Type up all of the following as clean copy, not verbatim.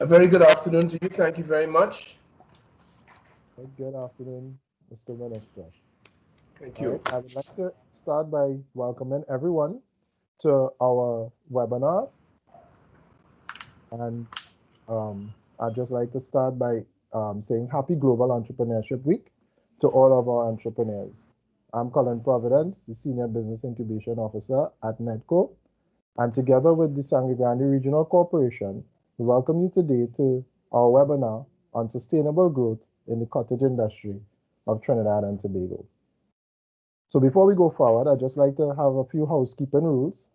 A very good afternoon to you. Thank you very much. Good afternoon, Mr. Minister. Thank All you. right, I would like to start by welcoming everyone to our webinar. And I'd just like to start by saying Happy Global Entrepreneurship Week to all of our entrepreneurs. I'm Colin Providence, the Senior Business Incubation Officer at NEDCO, and together with the Sangre Grande Regional Corporation, we welcome you today to our webinar on sustainable growth in the cottage industry of Trinidad and Tobago. So before we go forward, I'd just like to have a few housekeeping rules.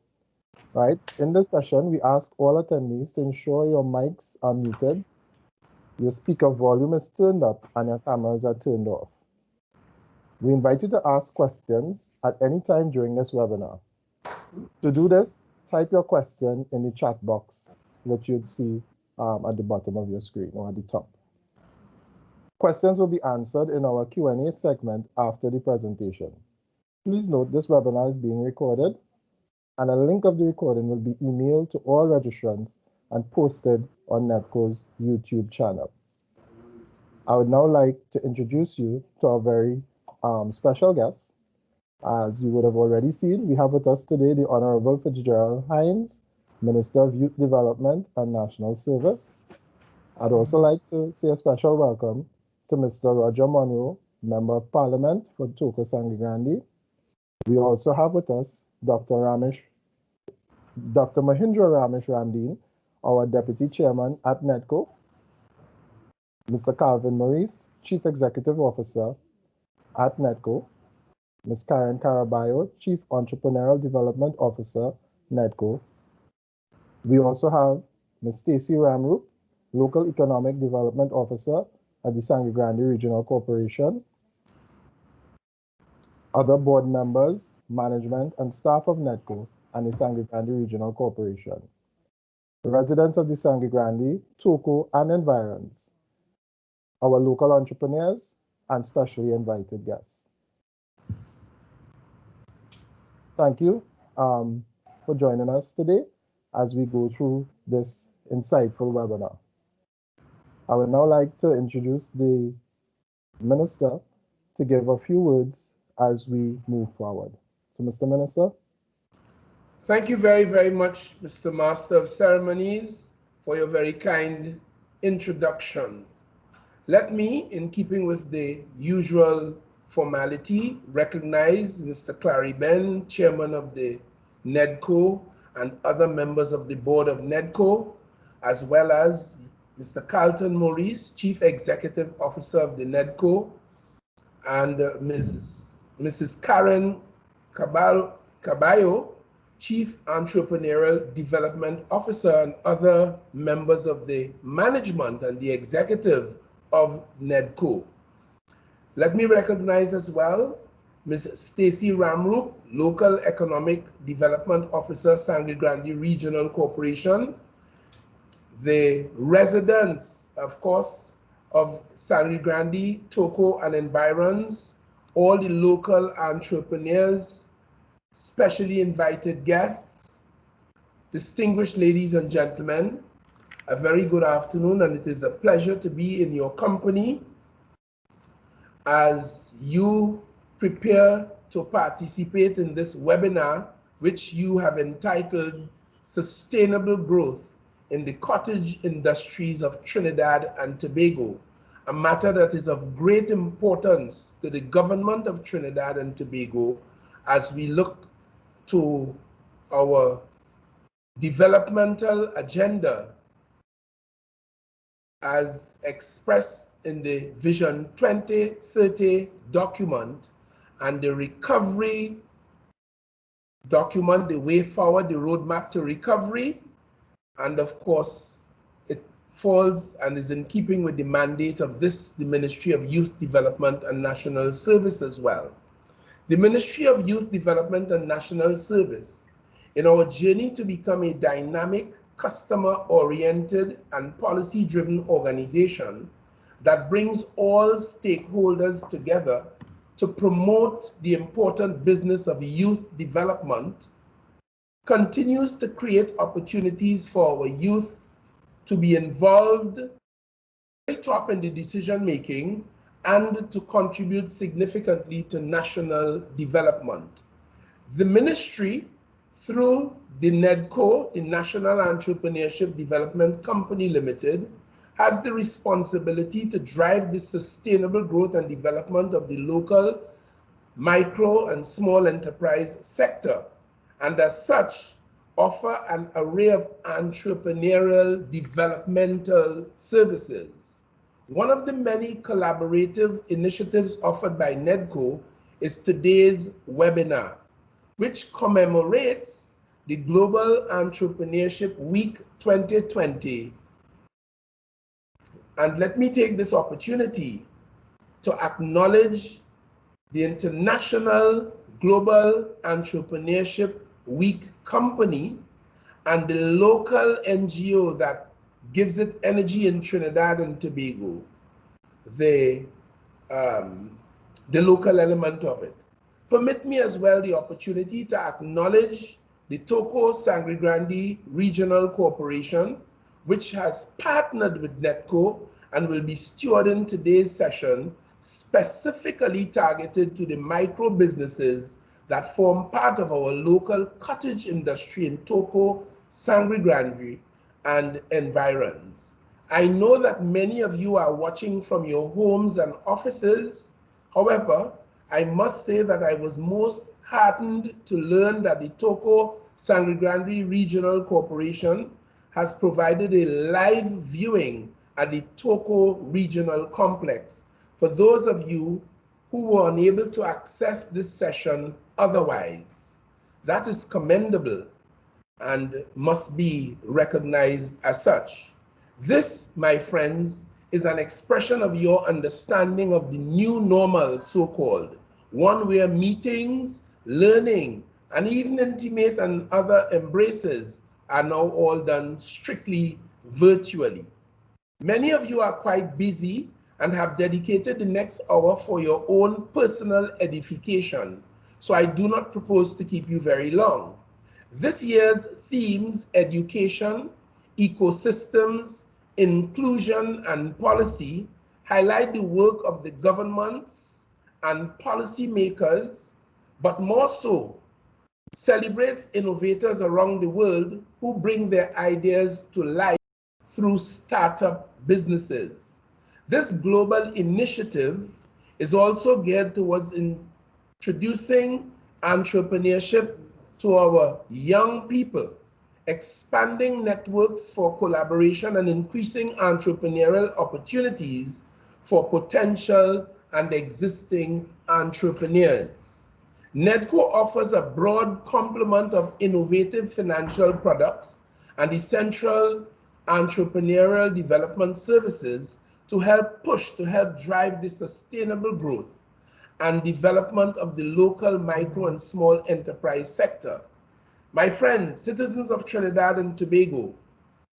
Right? In this session, we ask all attendees to ensure your mics are muted, your speaker volume is turned up, and your cameras are turned off. We invite you to ask questions at any time during this webinar. To do this, type your question in the chat box, which you'd see at the bottom of your screen or at the top. Questions will be answered in our Q&A segment after the presentation. Please note this webinar is being recorded, and a link of the recording will be emailed to all registrants and posted on NEDCO's YouTube channel. I would now like to introduce you to our very special guest. As you would have already seen, we have with us today the Honourable Fitzgerald Hinds, Minister of Youth Development and National Service. I'd also like to say a special welcome to Mr. Roger Monroe, Member of Parliament for Toco Sangre Grande. We also have with us Dr. Mahindra Ramesh Ramdeen, our Deputy Chairman at NEDCO, Mr. Calvin Maurice, Chief Executive Officer at NEDCO, Ms. Karen Caraballo, Chief Entrepreneurial Development Officer, NEDCO. We also have Ms. Stacy Ramroop, Local Economic Development Officer at the Sangre Grande Regional Corporation. Other board members, management, and staff of NEDCO and the Sangre Grande Regional Corporation. Residents of the Sangre Grande, Toco, and environs. Our local entrepreneurs and specially invited guests. Thank you for joining us today as we go through this insightful webinar. I would now like to introduce the Minister to give a few words as we move forward. So, Mr. Minister. Thank you very, very much, Mr. Master of Ceremonies, for your very kind introduction. Let me, in keeping with the usual formality, recognize Mr. Clary Ben, Chairman of the NEDCO, and other members of the Board of NEDCO, as well as Mr. Carlton Maurice, Chief Executive Officer of the NEDCO, and Mrs. Karen Carraballo, Chief Entrepreneurial Development Officer, and other members of the management and the executive of NEDCO. Let me recognize as well Ms. Stacy Ramroop, Local Economic Development Officer, Sangre Grande Regional Corporation, the residents, of course, of Sangre Grande, Toco, and environs, all the local entrepreneurs, specially invited guests, distinguished ladies and gentlemen, a very good afternoon, and it is a pleasure to be in your company as you prepare to participate in this webinar, which you have entitled Sustainable Growth in the Cottage Industries of Trinidad and Tobago, a matter that is of great importance to the government of Trinidad and Tobago as we look to our developmental agenda as expressed in the Vision 2030 document and the recovery document, the way forward, the roadmap to recovery, and of course, it falls and is in keeping with the mandate of the Ministry of Youth Development and National Service as well. The Ministry of Youth Development and National Service, in our journey to become a dynamic, customer-oriented, and policy-driven organization that brings all stakeholders together to promote the important business of youth development, continues to create opportunities for our youth to be involved very top in the decision making and to contribute significantly to national development. The ministry, through the NEDCO, the National Entrepreneurship Development Company Limited, has the responsibility to drive the sustainable growth and development of the local, micro, and small enterprise sector, and as such, offer an array of entrepreneurial developmental services. One of the many collaborative initiatives offered by NEDCO is today's webinar, which commemorates the Global Entrepreneurship Week 2020. And let me take this opportunity to acknowledge the International Global Entrepreneurship Week company and the local NGO that gives it energy in Trinidad and Tobago, the local element of it. Permit me as well the opportunity to acknowledge the Toco Sangre Grande Regional Corporation, which has partnered with NEDCO and will be stewarding today's session specifically targeted to the micro businesses that form part of our local cottage industry in Toco, Sangre Grande, and environs. I know that many of you are watching from your homes and offices. However, I must say that I was most heartened to learn that the Toco Sangre Grande Regional Corporation has provided a live viewing at the Toco Regional Complex for those of you who were unable to access this session otherwise. That is commendable and must be recognized as such. This, my friends, is an expression of your understanding of the new normal, so-called, one where meetings, learning, and even intimate and other embraces are now all done strictly virtually. Many of you are quite busy and have dedicated the next hour for your own personal edification, so I do not propose to keep you very long. This year's themes, education, ecosystems, inclusion, and policy, highlight the work of the governments and policymakers, but more so, celebrates innovators around the world who bring their ideas to life through startup businesses. This global initiative is also geared towards introducing entrepreneurship to our young people, expanding networks for collaboration and increasing entrepreneurial opportunities for potential and existing entrepreneurs. NEDCO offers a broad complement of innovative financial products and essential entrepreneurial development services to help drive the sustainable growth and development of the local micro and small enterprise sector. My friends, citizens of Trinidad and Tobago,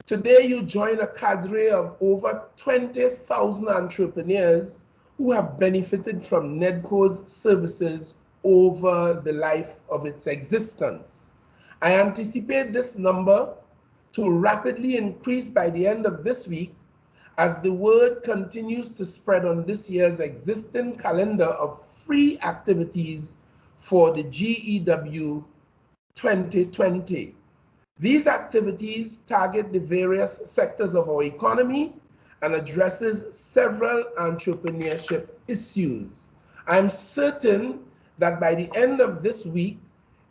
today you join a cadre of over 20,000 entrepreneurs who have benefited from NEDCO's services over the life of its existence. I anticipate this number to rapidly increase by the end of this week as the word continues to spread on this year's existing calendar of free activities for the GEW 2020. These activities target the various sectors of our economy and addresses several entrepreneurship issues. I'm certain that by the end of this week,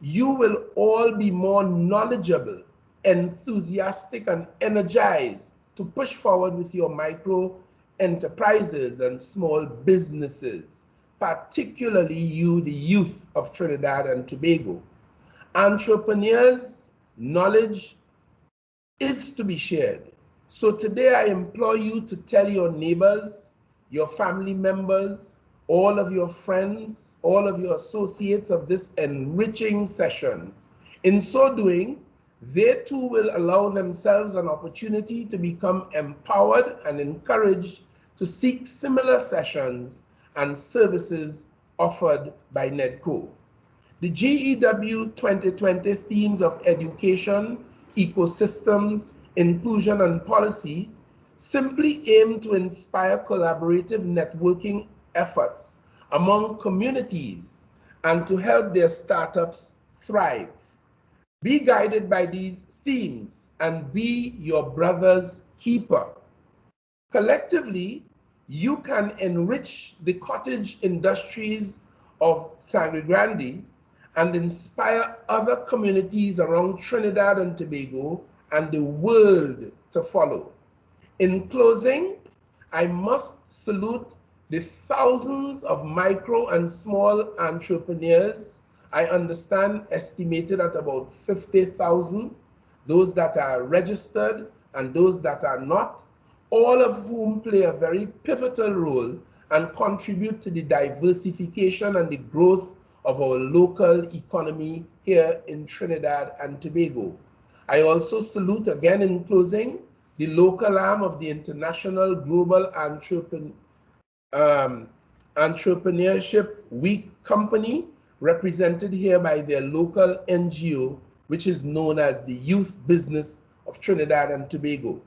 you will all be more knowledgeable, enthusiastic, and energized to push forward with your micro enterprises and small businesses, particularly you, the youth of Trinidad and Tobago. Entrepreneurs' knowledge is to be shared. So today I implore you to tell your neighbors, your family members, all of your friends, all of your associates of this enriching session. In so doing, they too will allow themselves an opportunity to become empowered and encouraged to seek similar sessions and services offered by NEDCO. The GEW 2020 themes of education, ecosystems, inclusion and policy simply aim to inspire collaborative networking efforts among communities and to help their startups thrive. Be guided by these themes and be your brother's keeper. Collectively, you can enrich the cottage industries of Sangre Grande and inspire other communities around Trinidad and Tobago and the world to follow. In closing, I must salute the thousands of micro and small entrepreneurs, I understand estimated at about 50,000, those that are registered and those that are not, all of whom play a very pivotal role and contribute to the diversification and the growth of our local economy here in Trinidad and Tobago. I also salute again in closing the local arm of the International Global Entrepreneurship Week Company, represented here by their local NGO, which is known as the Youth Business of Trinidad and Tobago.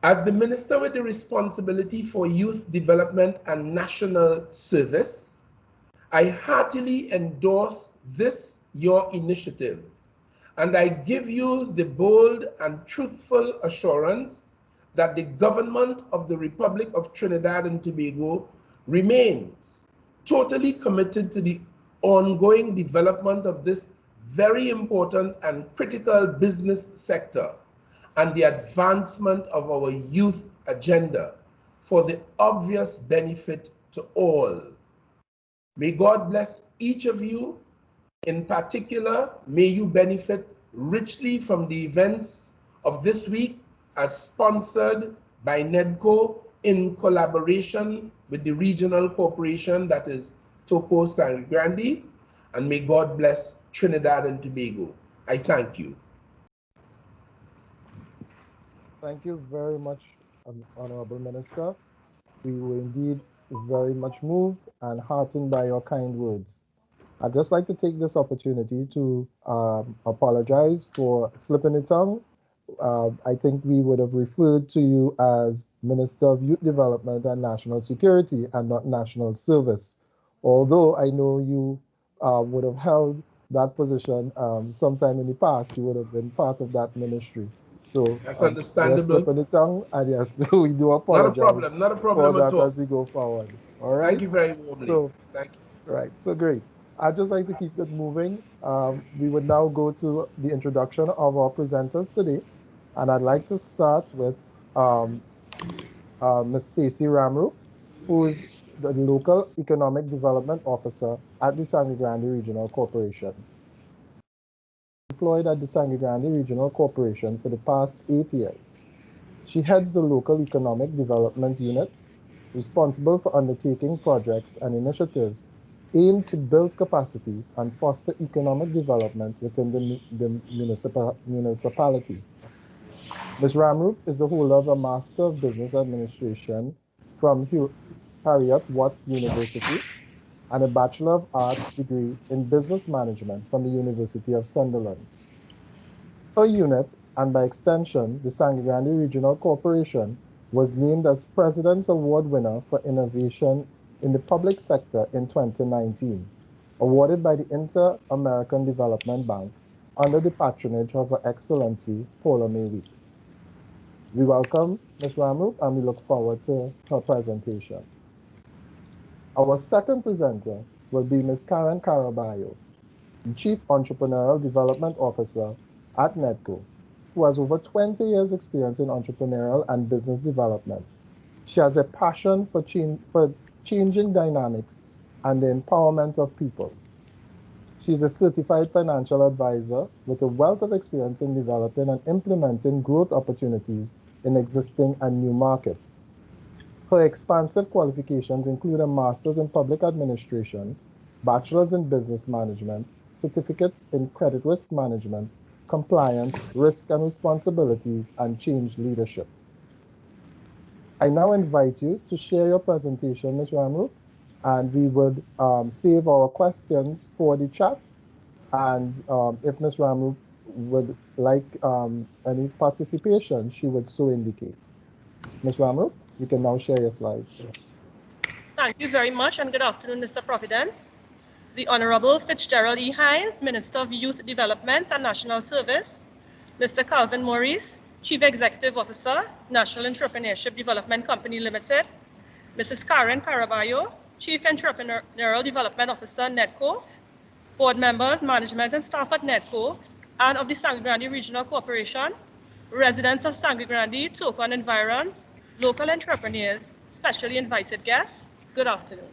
As the Minister with the responsibility for youth development and national service, I heartily endorse this, your initiative, and I give you the bold and truthful assurance that the government of the Republic of Trinidad and Tobago remains totally committed to the ongoing development of this very important and critical business sector and the advancement of our youth agenda for the obvious benefit to all. May God bless each of you. In particular, may you benefit richly from the events of this week as sponsored by NEDCO in collaboration with the regional corporation that is Topo Sangre Grande, and may God bless Trinidad and Tobago. I thank you. Thank you very much, Honourable Minister. We were indeed very much moved and heartened by your kind words. I'd just like to take this opportunity to apologize for slipping the tongue. I think we would have referred to you as Minister of Youth Development and National Security and not National Service, although I know you would have held that position sometime in the past. You would have been part of that ministry. So that's understandable. Slipping the tongue, and yes, we do apologize. Not a problem for that at all. as we go forward. All right. Thank you very warmly. So, thank you. Right. So great. I'd just like to keep it moving. We would now go to the introduction of our presenters today, and I'd like to start with Ms. Stacy Ramroop, who is the local economic development officer at the Sangre Grande Regional Corporation. Employed at the Sangre Grande Regional Corporation for the past 8 years. She heads the local economic development unit, responsible for undertaking projects and initiatives aimed to build capacity and foster economic development within the municipality. Ms. Ramroop is the holder of a Master of Business Administration from Heriot-Watt University and a Bachelor of Arts degree in Business Management from the University of Sunderland. Her unit, and by extension, the Sangre Grande Regional Corporation, was named as President's Award winner for innovation in the public sector in 2019, awarded by the Inter-American Development Bank under the patronage of Her Excellency Paula May Weeks. We welcome Ms. Ramroop and we look forward to her presentation. Our second presenter will be Ms. Karen Caraballo, the Chief Entrepreneurial Development Officer at NEDCO, who has over 20 years experience in entrepreneurial and business development. She has a passion for changing dynamics and the empowerment of people. She is a certified financial advisor with a wealth of experience in developing and implementing growth opportunities in existing and new markets. Her expansive qualifications include a master's in public administration, bachelor's in business management, certificates in credit risk management, compliance, risk and responsibilities, and change leadership. I now invite you to share your presentation, Ms. Ramroop, and we would save our questions for the chat. And if Ms. Ramroop would like any participation, she would so indicate. Ms. Ramroop, you can now share your slides. Thank you very much, and good afternoon, Mr. Providence. The Honourable Fitzgerald E. Hinds, Minister of Youth Development and National Service, Mr. Calvin Maurice, Chief Executive Officer, National Entrepreneurship Development Company Limited, Mrs. Karen Carraballo, Chief Entrepreneurial Development Officer, NEDCO, board members, management and staff at NEDCO, and of the Sangre Grande Regional Corporation, residents of Sangre Grande, Toco and environs, local entrepreneurs, specially invited guests, good afternoon.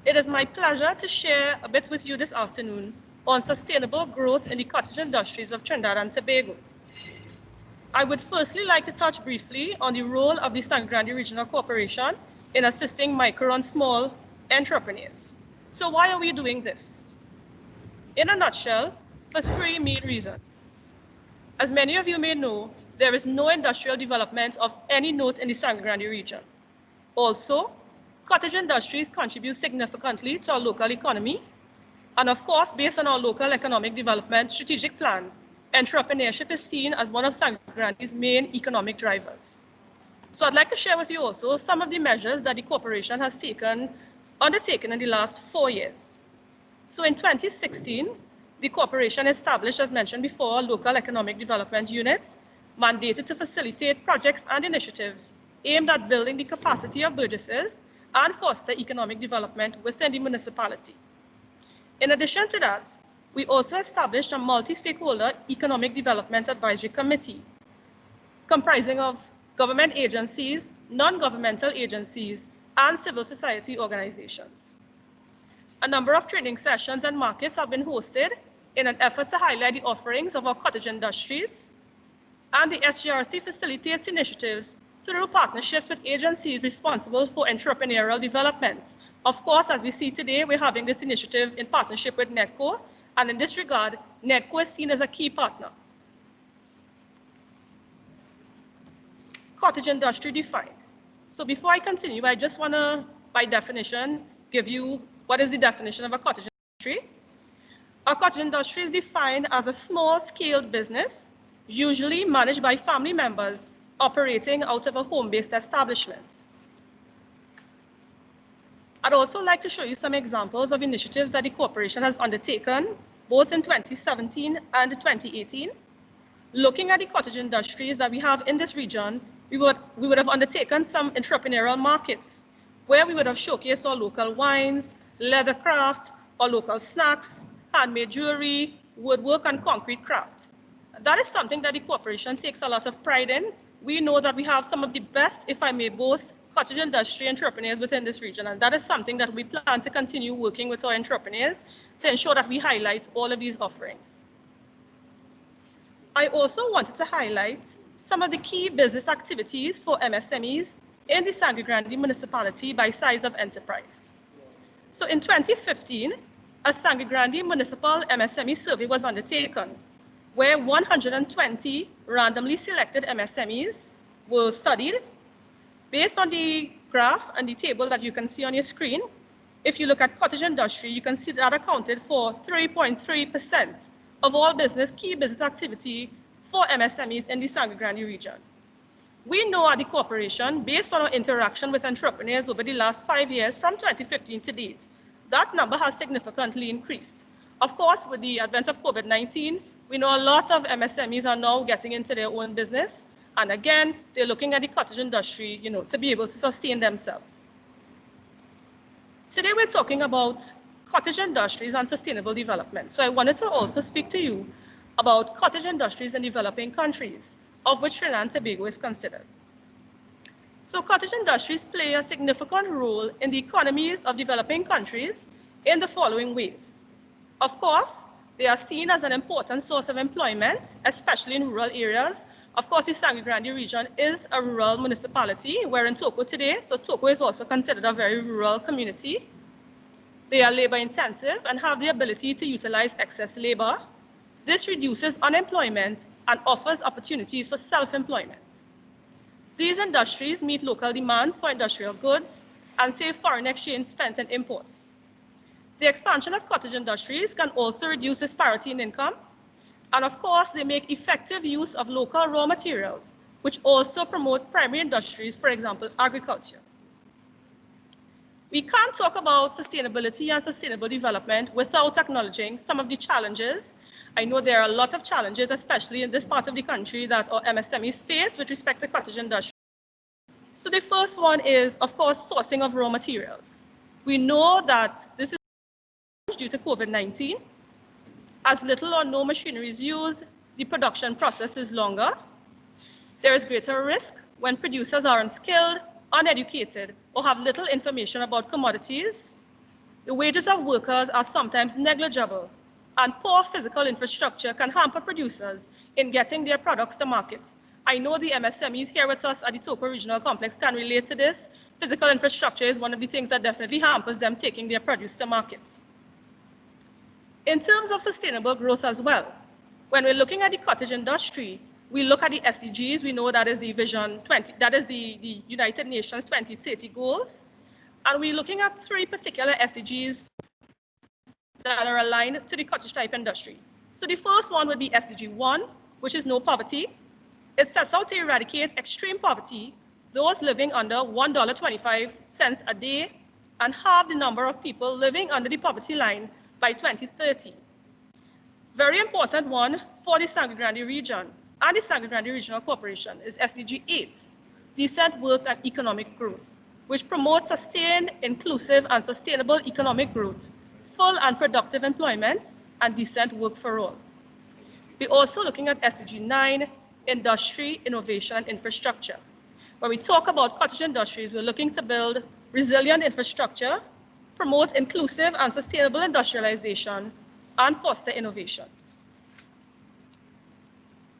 It is my pleasure to share a bit with you this afternoon on sustainable growth in the cottage industries of Trinidad and Tobago. I would firstly like to touch briefly on the role of the Sangre Grande Regional Corporation in assisting micro and small entrepreneurs. So why are we doing this? In a nutshell, for three main reasons. As many of you may know, there is no industrial development of any note in the Sangre Grande region. Also, cottage industries contribute significantly to our local economy. And of course, based on our local economic development strategic plan, entrepreneurship is seen as one of Sangre Grande's main economic drivers. So I'd like to share with you also some of the measures that the corporation has undertaken in the last 4 years. So in 2016, the corporation established, as mentioned before, a local economic development unit mandated to facilitate projects and initiatives aimed at building the capacity of burgesses and foster economic development within the municipality. In addition to that, we also established a multi-stakeholder economic development advisory committee comprising of government agencies, non-governmental agencies, and civil society organizations. A number of training sessions and markets have been hosted in an effort to highlight the offerings of our cottage industries, and the SGRC facilitates initiatives through partnerships with agencies responsible for entrepreneurial development. Of course, as we see today, we're having this initiative in partnership with NEDCO, and in this regard, NEDCO is seen as a key partner. Cottage industry defined. So before I continue, I just want to, by definition, give you what is the definition of a cottage industry. A cottage industry is defined as a small-scale business, usually managed by family members operating out of a home-based establishment. I'd also like to show you some examples of initiatives that the corporation has undertaken, both in 2017 and 2018. Looking at the cottage industries that we have in this region, we would have undertaken some entrepreneurial markets where we would have showcased our local wines, leather craft, our local snacks, handmade jewelry, woodwork, and concrete craft. That is something that the corporation takes a lot of pride in. We know that we have some of the best, if I may boast, cottage industry entrepreneurs within this region, and that is something that we plan to continue working with our entrepreneurs to ensure that we highlight all of these offerings. I also wanted to highlight some of the key business activities for MSMEs in the Sangre Grande municipality by size of enterprise. So in 2015, a Sangre Grande municipal MSME survey was undertaken, where 120 randomly selected MSMEs were studied. Based on the graph and the table that you can see on your screen, if you look at cottage industry, you can see that accounted for 3.3% of all key business activity for MSMEs in the Sangre Grande region. We know at the corporation, based on our interaction with entrepreneurs over the last 5 years from 2015 to date, that number has significantly increased. Of course, with the advent of COVID-19, we know a lot of MSMEs are now getting into their own business. And again, they're looking at the cottage industry, to be able to sustain themselves. Today, we're talking about cottage industries and sustainable development. So I wanted to also speak to you about cottage industries in developing countries, of which Trinidad and Tobago is considered. So cottage industries play a significant role in the economies of developing countries in the following ways. Of course, they are seen as an important source of employment, especially in rural areas. Of course, the Sangre Grande region is a rural municipality. We're in Toco today, so Toco is also considered a very rural community. They are labor intensive and have the ability to utilize excess labor. This reduces unemployment and offers opportunities for self-employment. These industries meet local demands for industrial goods and save foreign exchange spent in imports. The expansion of cottage industries can also reduce disparity in income, And of course, they make effective use of local raw materials, which also promote primary industries, for example, agriculture. We can't talk about sustainability and sustainable development without acknowledging some of the challenges. I know there are a lot of challenges, especially in this part of the country, that our MSMEs face with respect to cottage industry. So the first one is, of course, sourcing of raw materials. We know that this is due to COVID-19. As little or no machinery is used, the production process is longer. There is greater risk when producers are unskilled, uneducated, or have little information about commodities. The wages of workers are sometimes negligible, and poor physical infrastructure can hamper producers in getting their products to markets. I know the MSMEs here with us at the Toco Regional Complex can relate to this. Physical infrastructure is one of the things that definitely hampers them taking their produce to markets. In terms of sustainable growth as well, when we're looking at the cottage industry, we look at the SDGs. We know that is the Vision 20, that is the United Nations 2030 goals. And we're looking at 3 particular SDGs that are aligned to the cottage type industry. So the first one would be SDG 1, which is no poverty. It sets out to eradicate extreme poverty, those living under $1.25 a day, and halve the number of people living under the poverty line by 2030. Very important one for the Sangre Grande region and the Sangre Grande Regional Corporation is SDG 8, decent work and economic growth, which promotes sustained, inclusive, and sustainable economic growth, full and productive employment, and decent work for all. We're also looking at SDG 9, industry, innovation, and infrastructure. When we talk about cottage industries, we're looking to build resilient infrastructure, promote inclusive and sustainable industrialization, and foster innovation.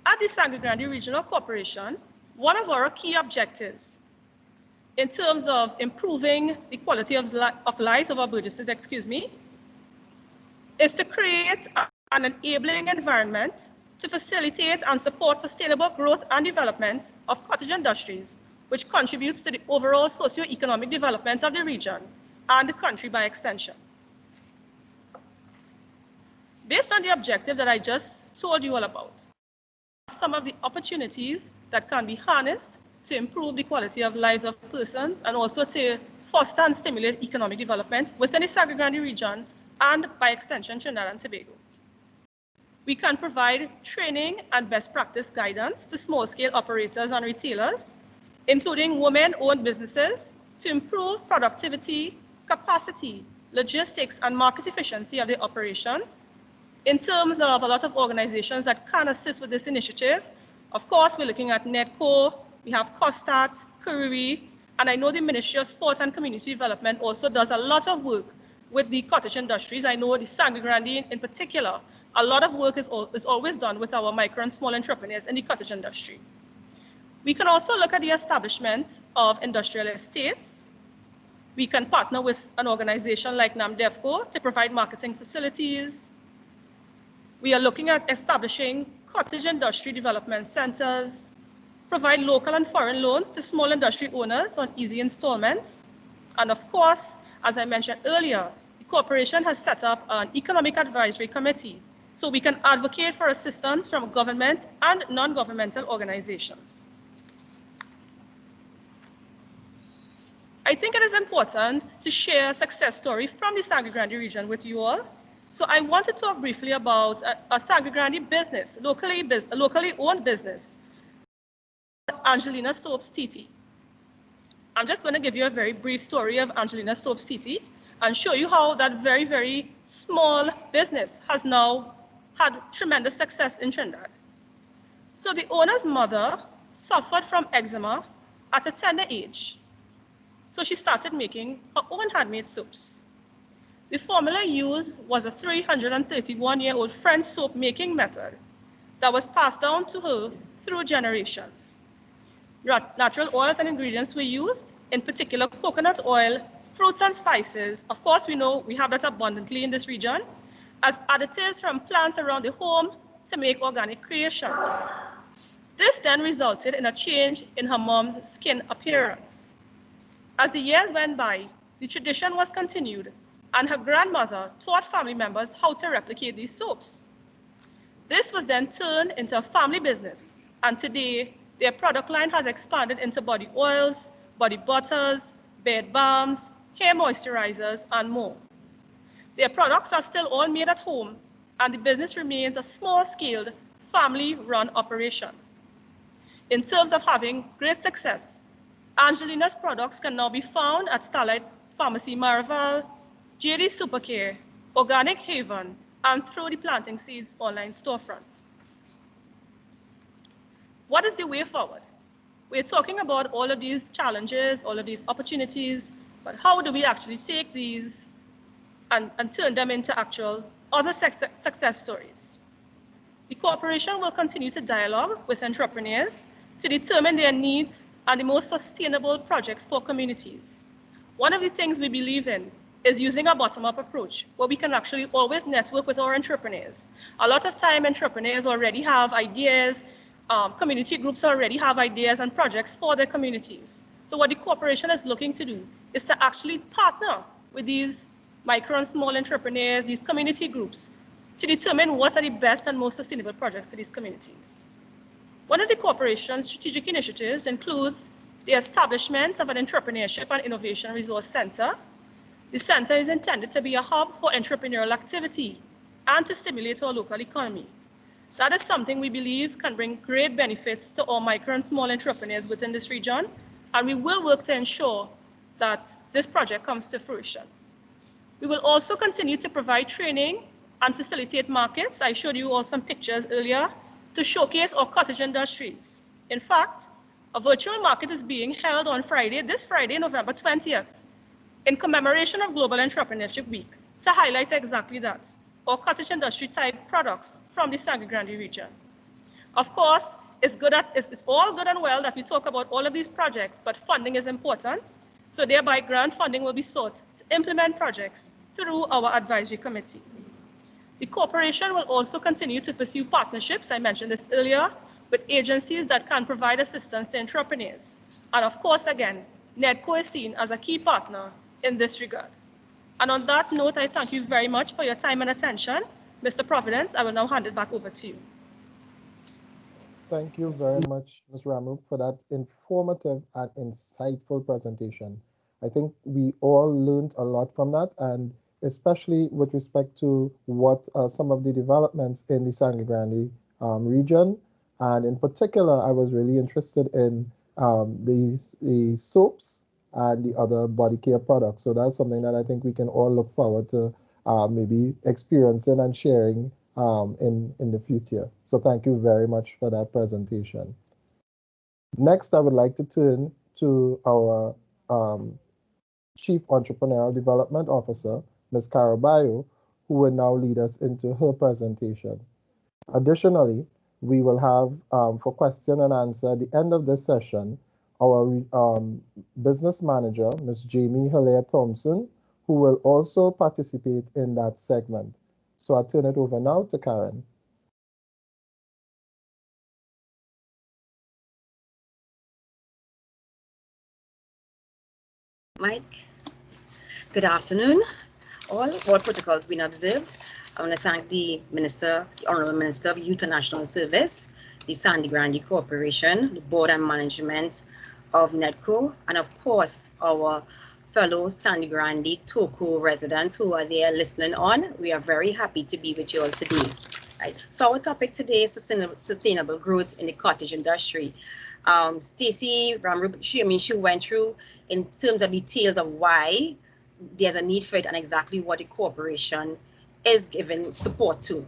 At the Sangre Grande Regional Corporation, one of our key objectives in terms of improving the quality of lives of our burgesses, is to create an enabling environment to facilitate and support sustainable growth and development of cottage industries, which contributes to the overall socio-economic development of the region and the country by extension. Based on the objective that I just told you all about, some of the opportunities that can be harnessed to improve the quality of lives of persons and also to foster and stimulate economic development within the Sangre Grande region and by extension Trinidad and Tobago. We can provide training and best practice guidance to small-scale operators and retailers, including women-owned businesses, to improve productivity, capacity, logistics, and market efficiency of their operations. In terms of a lot of organizations that can assist with this initiative, of course, we're looking at NEDCO, we have COSTAT, Cururi, and I know the Ministry of Sport and Community Development also does a lot of work with the cottage industries. I know the Sangre Grande in particular, a lot of work is always done with our micro and small entrepreneurs in the cottage industry. We can also look at the establishment of industrial estates. We can partner with an organization like NEDCO to provide marketing facilities. We are looking at establishing cottage industry development centers, provide local and foreign loans to small industry owners on easy installments. And of course, as I mentioned earlier, the corporation has set up an economic advisory committee so we can advocate for assistance from government and non-governmental organizations. I think it is important to share a success story from the Sangre Grande region with you all. So I want to talk briefly about a Sangre Grande business, locally owned business, Angelina Soaps Titi. I'm just going to give you a very brief story of Angelina Soaps Titi and show you how that very, very small business has now had tremendous success in Trinidad. So the owner's mother suffered from eczema at a tender age. So she started making her own handmade soaps. The formula used was a 331-year-old French soap making method that was passed down to her through generations. Natural oils and ingredients were used, in particular coconut oil, fruits and spices. Of course, we know we have that abundantly in this region, as additives from plants around the home to make organic creations. This then resulted in a change in her mom's skin appearance. As the years went by, the tradition was continued, and her grandmother taught family members how to replicate these soaps. This was then turned into a family business, and today their product line has expanded into body oils, body butters, bed balms, hair moisturizers, and more. Their products are still all made at home, and the business remains a small-scaled, family-run operation. In terms of having great success, Angelina's products can now be found at Starlight Pharmacy Maraval, JD Supercare, Organic Haven, and through the Planting Seeds online storefront. What is the way forward? We're talking about all of these challenges, all of these opportunities, but how do we actually take these and turn them into actual other success stories? The corporation will continue to dialogue with entrepreneurs to determine their needs and the most sustainable projects for communities. One of the things we believe in is using a bottom-up approach, where we can actually always network with our entrepreneurs. A lot of time, entrepreneurs already have ideas, community groups already have ideas and projects for their communities. So what the corporation is looking to do is to actually partner with these micro and small entrepreneurs, these community groups, to determine what are the best and most sustainable projects for these communities. One of the corporation's strategic initiatives includes the establishment of an Entrepreneurship and Innovation Resource Center. The center is intended to be a hub for entrepreneurial activity and to stimulate our local economy. That is something we believe can bring great benefits to our micro and small entrepreneurs within this region, and we will work to ensure that this project comes to fruition. We will also continue to provide training and facilitate markets. I showed you all some pictures earlier to showcase our cottage industries. In fact, a virtual market is being held on Friday, this Friday, November 20th, in commemoration of Global Entrepreneurship Week, to highlight exactly that, our cottage industry type products from the Sangre Grande region. Of course, it's all good and well that we talk about all of these projects, but funding is important. So thereby grant funding will be sought to implement projects through our advisory committee. The corporation will also continue to pursue partnerships, I mentioned this earlier, with agencies that can provide assistance to entrepreneurs. And of course, again, NEDCO is seen as a key partner in this regard. And on that note, I thank you very much for your time and attention. Mr. Providence, I will now hand it back over to you. Thank you very much, Ms. Ramroop, for that informative and insightful presentation. I think we all learned a lot from that, and especially with respect to what some of the developments in the Sangre Grande region. And in particular, I was really interested in the soaps and the other body care products. So that's something that I think we can all look forward to maybe experiencing and sharing in the future. So thank you very much for that presentation. Next, I would like to turn to our Chief Entrepreneurial Development Officer, Ms. Caraballo, who will now lead us into her presentation. Additionally, we will have, for question and answer at the end of this session, our business manager, Ms. Jamie Hilaire Thompson, who will also participate in that segment. So I'll turn it over now to Karen. Mike, good afternoon. All protocols being observed. I want to thank the Minister, the Honourable Minister of Youth and National Service, the Sangre Grande Corporation, the Board and Management of NEDCO, and of course, our fellow Sangre Grande Toco residents who are there listening on. We are very happy to be with you all today. Right. So our topic today is sustainable growth in the cottage industry. Stacy, Ramroop, she went through in terms of details of why there's a need for it and exactly what the corporation is giving support to.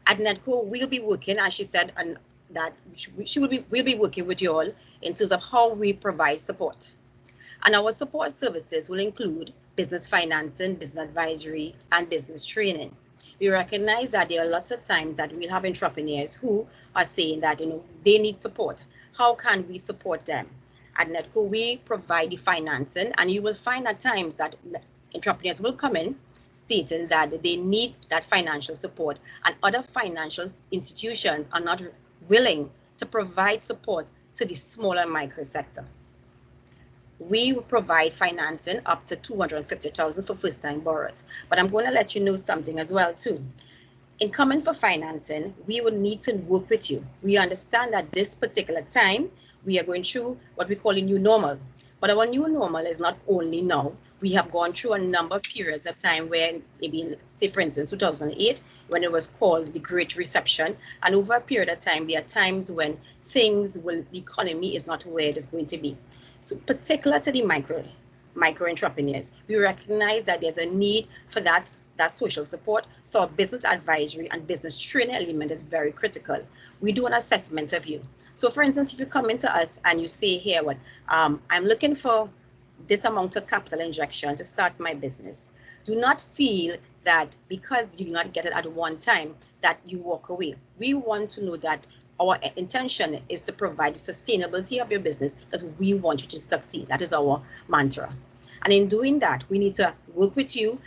At NEDCO, we'll be working, as she said, and that we'll be working with you all in terms of how we provide support. And our support services will include business financing, business advisory, and business training. We recognize that there are lots of times that we'll have entrepreneurs who are saying that they need support. How can we support them? At NEDCO, we provide the financing, and you will find at times that entrepreneurs will come in stating that they need that financial support, and other financial institutions are not willing to provide support to the smaller micro sector. We will provide financing up to $250,000 for first-time borrowers. But I'm going to let you know something as well too. in coming for financing, we would need to work with you. We understand that this particular time, we are going through what we call a new normal. But our new normal is not only now. We have gone through a number of periods of time where, maybe in, say for instance, 2008, when it was called the Great Recession, and over a period of time, there are times when the economy is not where it is going to be. So particular to the micro entrepreneurs, we recognize that there's a need for that social support. So our business advisory and business training element is very critical. We do an assessment of you. So for instance, if you come into us and you say here, I'm looking for this amount of capital injection to start my business, do not feel that because you do not get it at one time that you walk away. We want to know that our intention is to provide the sustainability of your business because we want you to succeed. That is our mantra. And in doing that, we need to work with you,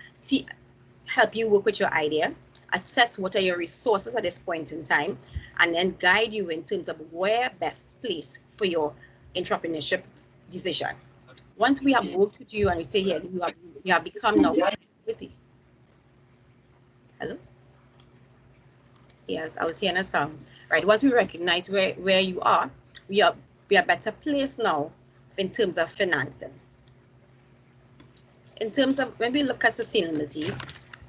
help you work with your idea, assess what are your resources at this point in time, and then guide you in terms of where best place for your entrepreneurship decision. Once we have worked with you and we say, yes, you have become now worthy. Hello? Yes, I was hearing a sound. Right, once we recognize where you are, we are better placed now in terms of financing. In terms of, when we look at sustainability,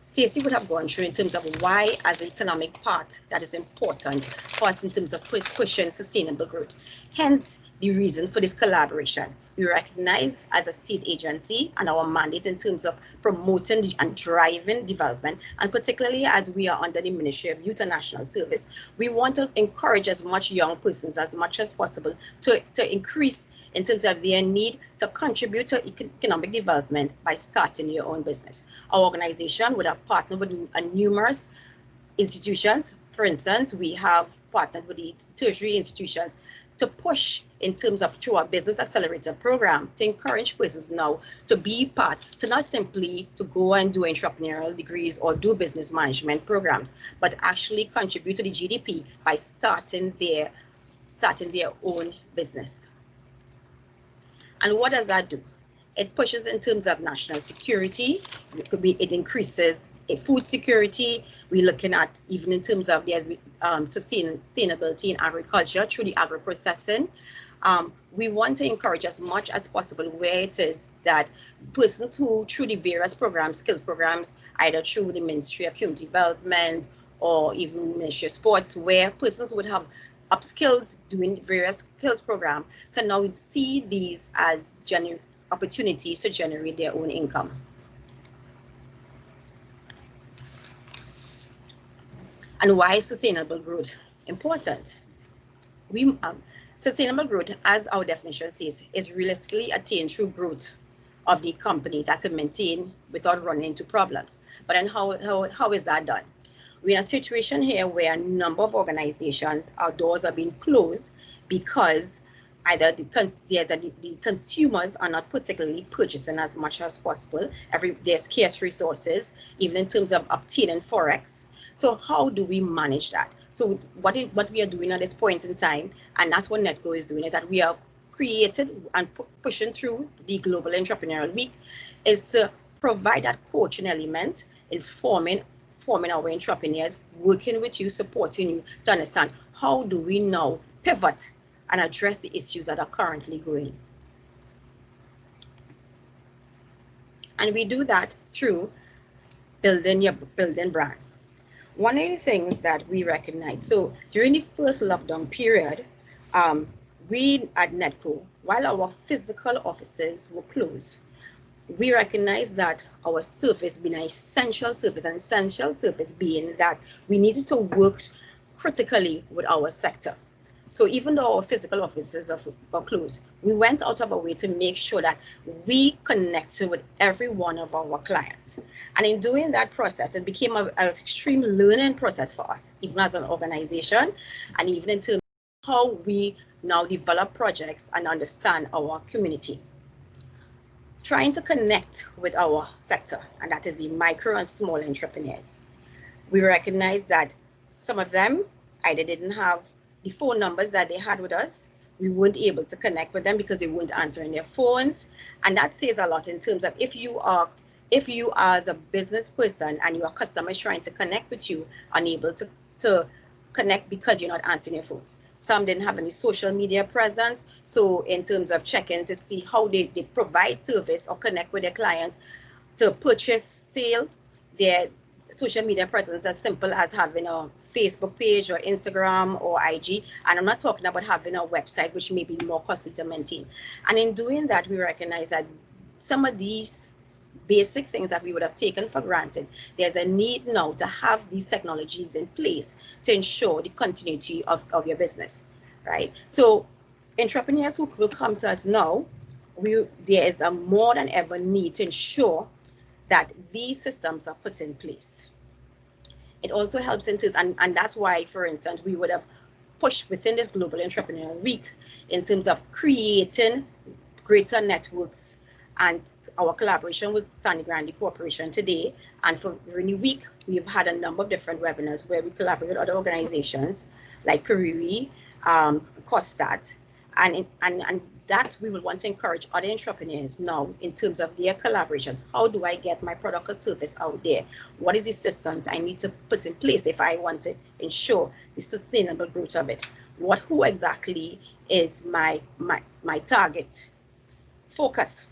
Stacy would have gone through in terms of why as an economic part that is important for us in terms of pushing sustainable growth. Hence, the reason for this collaboration. We recognize as a state agency and our mandate in terms of promoting and driving development, and particularly as we are under the Ministry of Youth and National Service, we want to encourage as much young persons as much as possible to increase in terms of their need to contribute to economic development by starting your own business. Our organization would have partnered with numerous institutions. For instance, we have partnered with the tertiary institutions to push in terms of through our business accelerator program to encourage persons now to be part, to not simply to go and do entrepreneurial degrees or do business management programs, but actually contribute to the GDP by starting their own business. And what does that do? It pushes in terms of national security. It increases food security. We're looking at even in terms of there's sustainability in agriculture through the agro-processing. We want to encourage as much as possible where it is that persons who through the various programs, skills programs, either through the Ministry of Human Development or even Ministry of Sports, where persons would have upskilled doing various skills program, can now see these as opportunities to generate their own income. And why is sustainable growth important? Sustainable growth, as our definition says, is realistically attained through growth of the company that can maintain without running into problems. But then how is that done? We're in a situation here where a number of organizations, our doors are being closed because either the consumers are not particularly purchasing as much as possible. There's scarce resources, even in terms of obtaining Forex. So how do we manage that? So what we are doing at this point in time, and that's what NEDCO is doing, is that we have created and pushing through the Global Entrepreneurial Week, is to provide that coaching element in forming our entrepreneurs, working with you, supporting you to understand how do we now pivot and address the issues that are currently going. And we do that through building brand. One of the things that we recognize, so during the first lockdown period, we at NEDCO, while our physical offices were closed, we recognize that our service being an essential service being that we needed to work critically with our sector. So even though our physical offices are closed, we went out of our way to make sure that we connected with every one of our clients. And in doing that process, it became an extreme learning process for us, even as an organization, and even in terms of how we now develop projects and understand our community. Trying to connect with our sector, and that is the micro and small entrepreneurs. We recognize that some of them either didn't have the phone numbers that they had with us. We weren't able to connect with them because they weren't answering their phones. And that says a lot in terms of if you are if you as a business person and your customer is trying to connect with you, unable to connect because you're not answering your phones. Some didn't have any social media presence. So in terms of checking to see how they provide service or connect with their clients to purchase, sale, their social media presence as simple as having a Facebook page or Instagram or IG. And I'm not talking about having a website, which may be more costly to maintain. And in doing that, we recognize that some of these basic things that we would have taken for granted, there's a need now to have these technologies in place to ensure the continuity of your business, right? So entrepreneurs who will come to us now, there is a more than ever need to ensure that these systems are put in place. It also helps in terms, and that's why, for instance, we would have pushed within this Global Entrepreneurial Week in terms of creating greater networks and our collaboration with Grande Corporation today. And for the week, we've had a number of different webinars where we collaborate with other organizations like Kariri, Costat, and that we will want to encourage other entrepreneurs now in terms of their collaborations. How do I get my product or service out there? What is the systems I need to put in place if I want to ensure the sustainable growth of it? Who exactly is my target focus?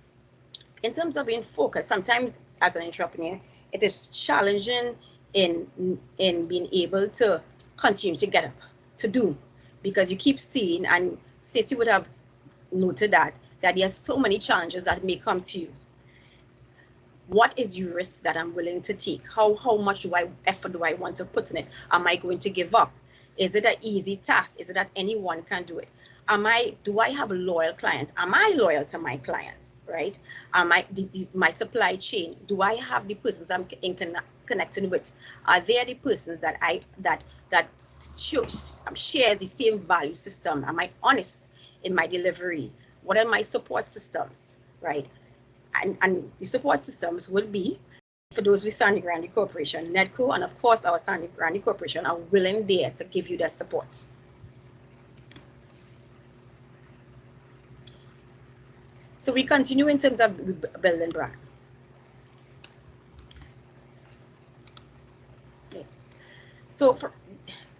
In terms of being focused, sometimes as an entrepreneur, it is challenging in being able to continue to get up, to do, because you keep seeing, and Stacy would have noted that there are so many challenges that may come to you. What is the risk that I'm willing to take? How much effort do I want to put in it? Am I going to give up? Is it an easy task? Is it that anyone can do it? Do I have loyal clients? Am I loyal to my clients, right? My supply chain, do I have the persons I'm connecting with? Are there the persons that share the same value system? Am I honest in my delivery? What are my support systems, right? And the support systems will be, for those with Sangre Grande Corporation, NEDCO, and of course our Sangre Grande Corporation are willing there to give you that support. So we continue in terms of building brand. Okay. So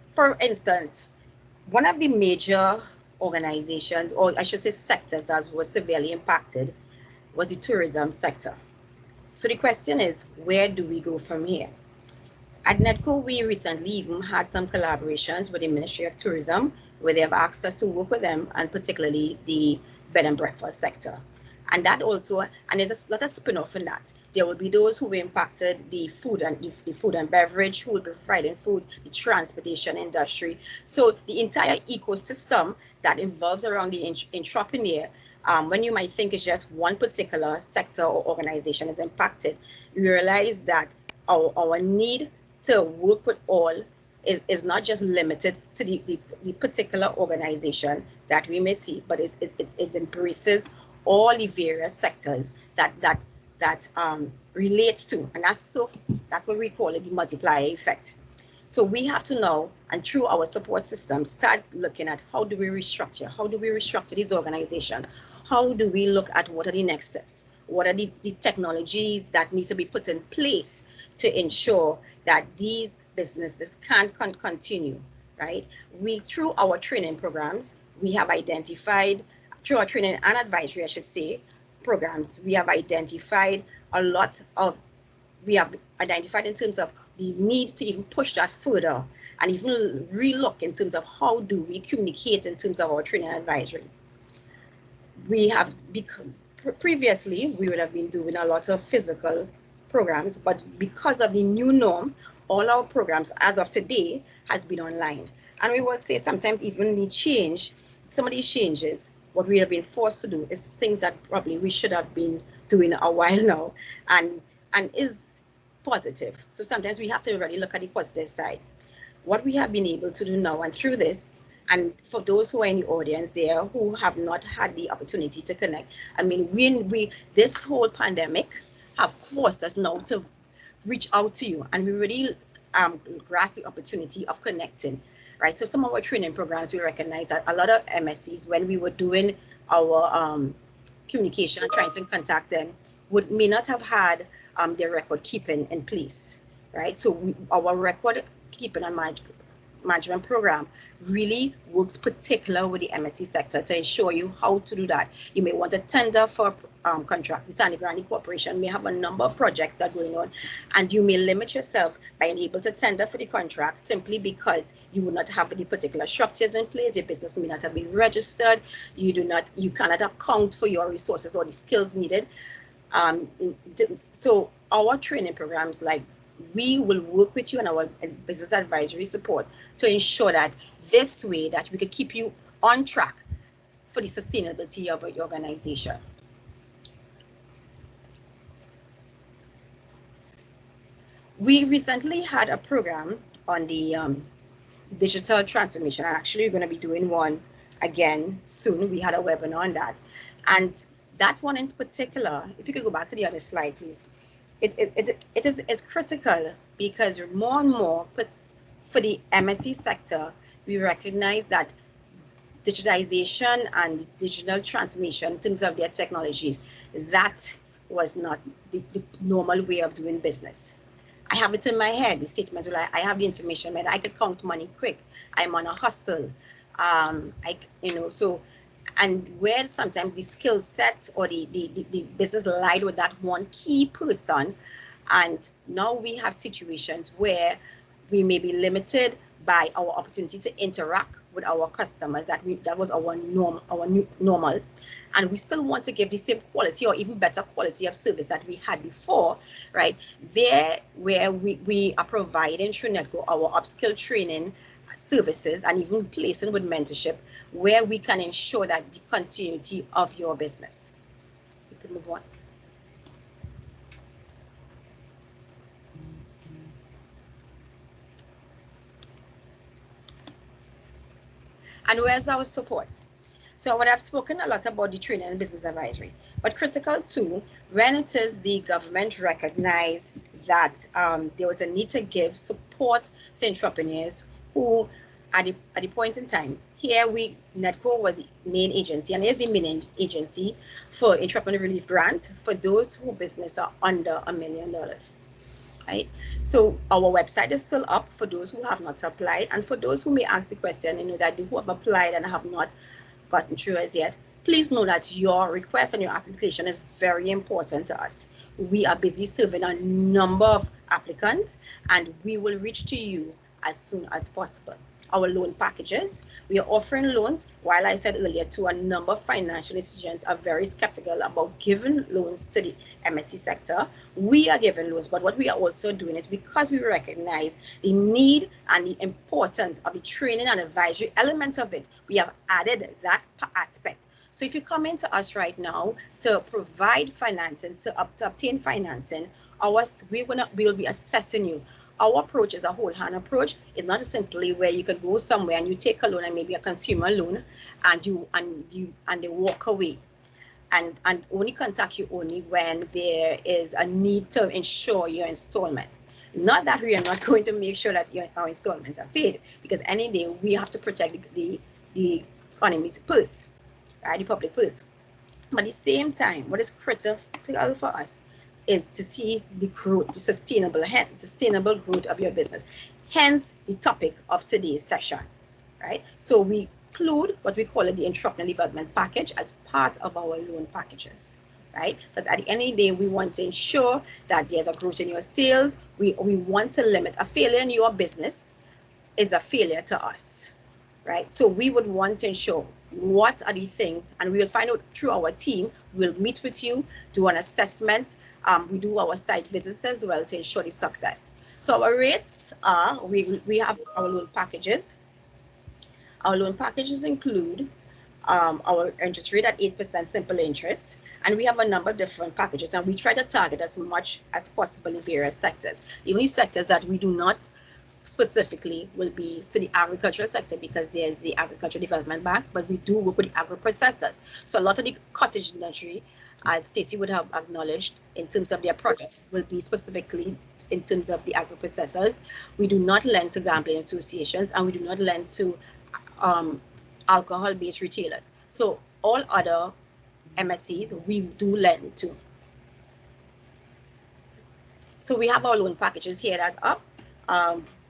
for instance, one of the major organizations, or I should say sectors, that was severely impacted was the tourism sector. So the question is, where do we go from here? At NEDCO, we recently even had some collaborations with the Ministry of Tourism, where they have asked us to work with them, and particularly the bed and breakfast sector. And that also, and there's a lot of spin-off in that. There will be those who were impacted, the food and beverage, who will be providing food, the transportation industry. So the entire ecosystem that involves around the entrepreneur, when you might think it's just one particular sector or organization is impacted, you realize that our need to work with all is not just limited to the particular organization that we may see, but it embraces all the various sectors that relates to, and that's what we call it, the multiplier effect. So we have to now, and through our support system, start looking at how do we restructure? How do we restructure this organization? How do we look at what are the next steps? What are the technologies that need to be put in place to ensure that these businesses can continue, right? Through our training programs, we have identified, through our training and advisory, I should say, programs, we have identified in terms of the need to even push that further and even relook in terms of how do we communicate in terms of our training and advisory. We have previously, we would have been doing a lot of physical programs, but because of the new norm, all our programs as of today has been online. And we will say sometimes even some of these changes, what we have been forced to do is things that probably we should have been doing a while now, and is positive. So sometimes we have to really look at the positive side. What we have been able to do now, and through this, and for those who are in the audience there who have not had the opportunity to connect, I mean, this whole pandemic have forced us now to reach out to you, and we really grasp the opportunity of connecting, right? So some of our training programs, we recognize that a lot of MSCs, when we were doing our communication and trying to contact them, may not have had their record keeping in place, right? So our record keeping and management program really works particular with the MSC sector to ensure you how to do that. You may want to tender for contract. The Sangre Grande Corporation may have a number of projects that are going on, and you may limit yourself by being able to tender for the contract simply because you will not have the particular structures in place. Your business may not have been registered. You cannot account for your resources or the skills needed. So our training programs, like, we will work with you and our business advisory support to ensure that this way that we can keep you on track for the sustainability of your organization. We recently had a program on the digital transformation. Actually, we're going to be doing one again soon. We had a webinar on that. And that one in particular, if you could go back to the other slide, please. It is critical because more and more, but for the MSC sector, we recognize that digitization and digital transformation in terms of their technologies, that was not the normal way of doing business. I have it in my head, the statements, I have the information, man, I could count money quick. I'm on a hustle. And where sometimes the skill sets or the business lied with that one key person, and now we have situations where we may be limited by our opportunity to interact with our customers. That was our normal, and we still want to give the same quality or even better quality of service that we had before, right? There where we are providing through NEDCO our upskill training services and even placing with mentorship, where we can ensure that the continuity of your business. You can move on. And where's our support? So what I've spoken a lot about the training and business advisory, but critical too, when it says the government recognized that there was a need to give support to entrepreneurs who, at the point in time, here NEDCO was the main agency and is the main agency for entrepreneur relief grant for those whose business are under $1 million. Right? So our website is still up for those who have not applied, and for those who may ask the question, that who have applied and have not gotten through as yet, please know that your request and your application is very important to us. We are busy serving a number of applicants, and we will reach to you as soon as possible. Our loan packages, we are offering loans. While I said earlier to a number of financial institutions are very skeptical about giving loans to the MSC sector, we are giving loans. But what we are also doing is, because we recognize the need and the importance of the training and advisory element of it, we have added that aspect. So if you come into us right now to provide financing, to obtain financing, we'll be assessing you. Our approach is a whole hand approach. It's not simply where you can go somewhere and you take a loan, and maybe a consumer loan, and they walk away and only contact you only when there is a need to ensure your installment. Not that we are not going to make sure that our installments are paid, because any day we have to protect the economy's purse, right, the public purse. But at the same time, what is critical for us is to see the growth, the sustainable growth of your business. Hence the topic of today's session, right? So we include what we call the Entrepreneurial Development Package as part of our loan packages, right? But at the end of the day, we want to ensure that there's a growth in your sales. We want to limit a failure in your business is a failure to us, right? So we would want to ensure what are the things, and we will find out through our team. We'll meet with you, do an assessment. We do our site visits as well to ensure the success. So our rates are, we have our loan packages. Our loan packages include our interest rate at 8% simple interest, and we have a number of different packages, and we try to target as much as possible in various sectors. The only sectors that we do not specifically will be to the agricultural sector, because there's the Agricultural Development Bank, but we do work with the agro-processors. So a lot of the cottage industry, as Stacy would have acknowledged, in terms of their products, will be specifically in terms of the agro-processors. We do not lend to gambling associations, and we do not lend to alcohol-based retailers. So all other MSCs we do lend to. So we have our loan packages here that's up,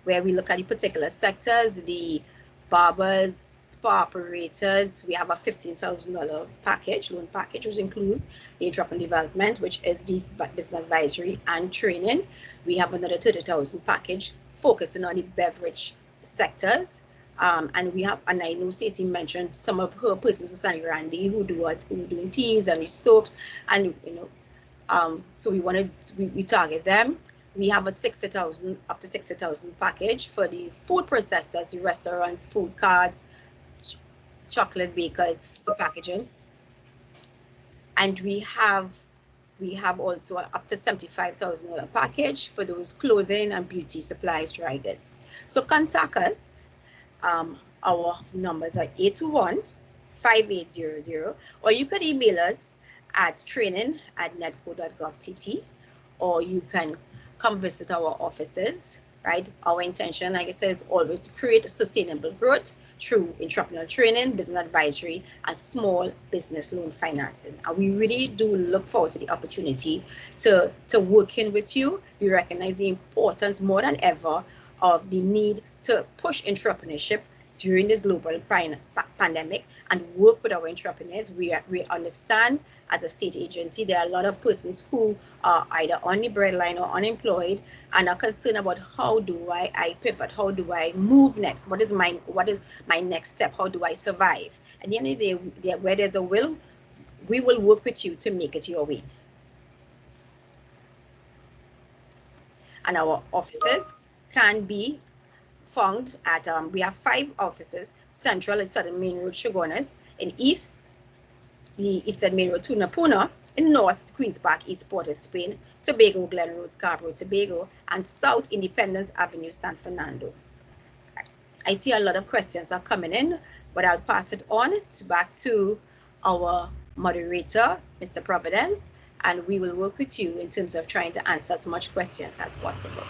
where we look at the particular sectors, the barbers, spa operators. We have a $15,000 package, loan package, which includes the entrepreneurial development, which is the business advisory and training. We have another $30,000 package focusing on the beverage sectors. And we have, and I know Stacy mentioned some of her persons in Sangre who doing teas and soaps, and so we target them. We have a $60,000 up to $60,000 package for the food processors, the restaurants, food carts, chocolate bakers for packaging, and we have also up to $75,000 package for those clothing and beauty supplies, dry goods. So contact us. Our numbers are 821-5800, or you could email us at training@nedco.gov.tt, or you can come visit our offices, right? Our intention, like I said, is always to create sustainable growth through entrepreneurial training, business advisory, and small business loan financing. And we really do look forward to the opportunity to working with you. We recognize the importance more than ever of the need to push entrepreneurship during this global pandemic and work with our entrepreneurs. We understand as a state agency, there are a lot of persons who are either on the breadline or unemployed and are concerned about how do I pivot, how do I move next, what is my next step, how do I survive. At the end of the day, where there's a will, we will work with you to make it your way. And our offices can be found at, we have 5 offices: Central is Southern Main Road, Shogunas; in East, the Eastern Main Road, Tunapuna; in North, Queen's Park, East Port of Spain; Tobago, Glen Road, Scarborough, Tobago; and South, Independence Avenue, San Fernando. I see a lot of questions are coming in, but I'll pass it on back to our moderator, Mr. Providence, and we will work with you in terms of trying to answer as much questions as possible.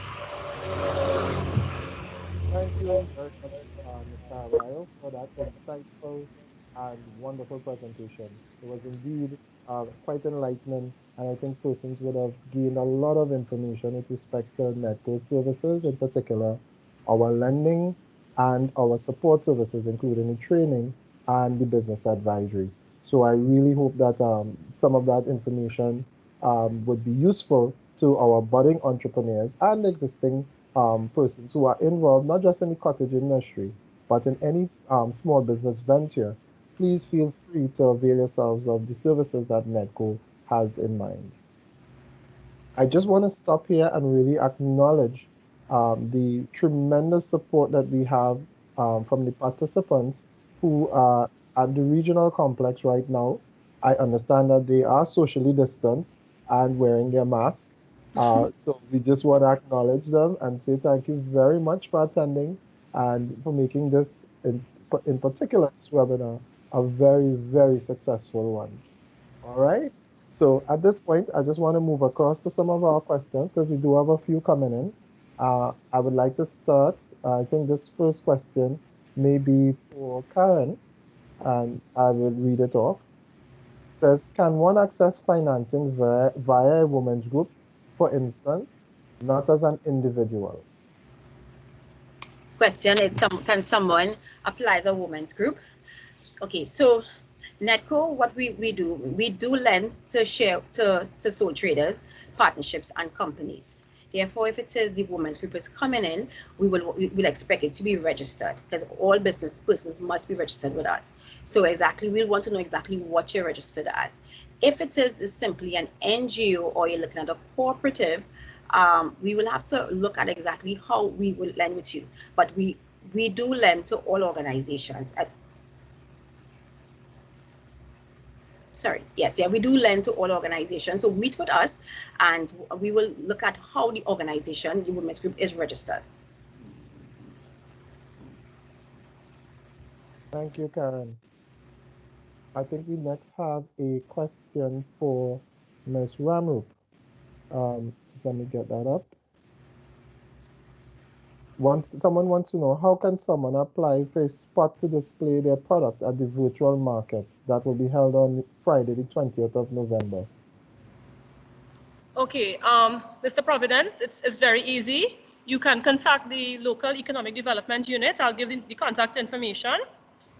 Thank you very much, Ms. Caraballo, for that insightful and wonderful presentation. It was indeed quite enlightening, and I think persons would have gained a lot of information with respect to NEDCO services, in particular, our lending and our support services, including the training and the business advisory. So I really hope that some of that information would be useful to our budding entrepreneurs and existing persons who are involved not just in the cottage industry, but in any small business venture. Please feel free to avail yourselves of the services that NEDCO has in mind. I just want to stop here and really acknowledge the tremendous support that we have from the participants who are at the regional complex right now. I understand that they are socially distanced and wearing their masks. So we just want to acknowledge them and say thank you very much for attending and for making this, in particular, this webinar, a very, very successful one. All right. So at this point, I just want to move across to some of our questions because we do have a few coming in. I would like to start. I think this first question may be for Karen, and I will read it off. It says, can one access financing via a women's group, for instance, not as an individual? Question is, can someone apply as a women's group? Okay, so NEDCO, what we do lend to sole traders, partnerships, and companies. Therefore, if it says the women's group is coming in, we will expect it to be registered, because all business persons must be registered with us. So we'll want to know exactly what you're registered as. If it is simply an NGO or you're looking at a cooperative, we will have to look at exactly how we will lend with you. But we do lend to all organizations. We do lend to all organizations. So meet with us and we will look at how the organization, the women's group, is registered. Thank you, Karen. I think we next have a question for Ms. Ramroop. Just let me get that up. Someone wants to know, how can someone apply for a spot to display their product at the virtual market that will be held on Friday, the 20th of November? Okay, Mr. Providence, it's very easy. You can contact the local economic development unit. I'll give the contact information.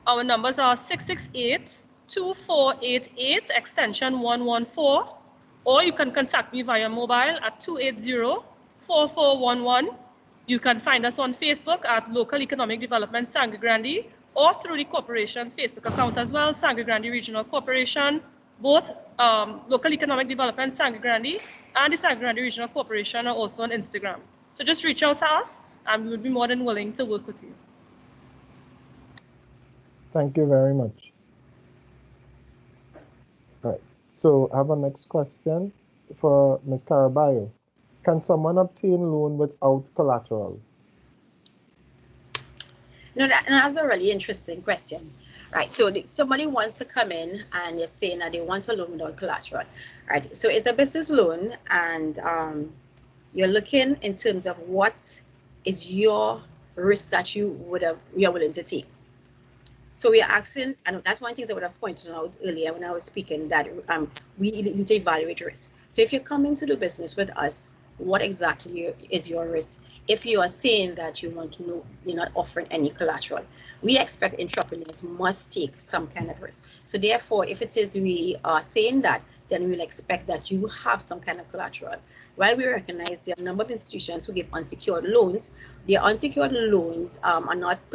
Our numbers are 668-2488, extension 114, or you can contact me via mobile at 280-4411. You can find us on Facebook at Local Economic Development Sangre Grande, or through the corporation's Facebook account as well, Sangre Grande Regional Corporation. Both Local Economic Development Sangre Grande and the Sangre Grande Regional Corporation are also on Instagram. So just reach out to us and we would be more than willing to work with you. Thank you very much. All right, so I have a next question for Ms. Caraballo. Can someone obtain loan without collateral? No, that's a really interesting question. Right, so somebody wants to come in and you're saying that they want a loan without collateral. Right, so it's a business loan and you're looking in terms of what is your risk that you're willing to take. So we are asking, and that's one of the things I would have pointed out earlier when I was speaking, that we need to evaluate risk. So if you're coming to do business with us, what exactly is your risk? If you are saying that you want to know, you're not offering any collateral, we expect entrepreneurs must take some kind of risk. So therefore, if it is we are saying that, then we'll expect that you have some kind of collateral. While we recognize there are a number of institutions who give unsecured loans, the unsecured loans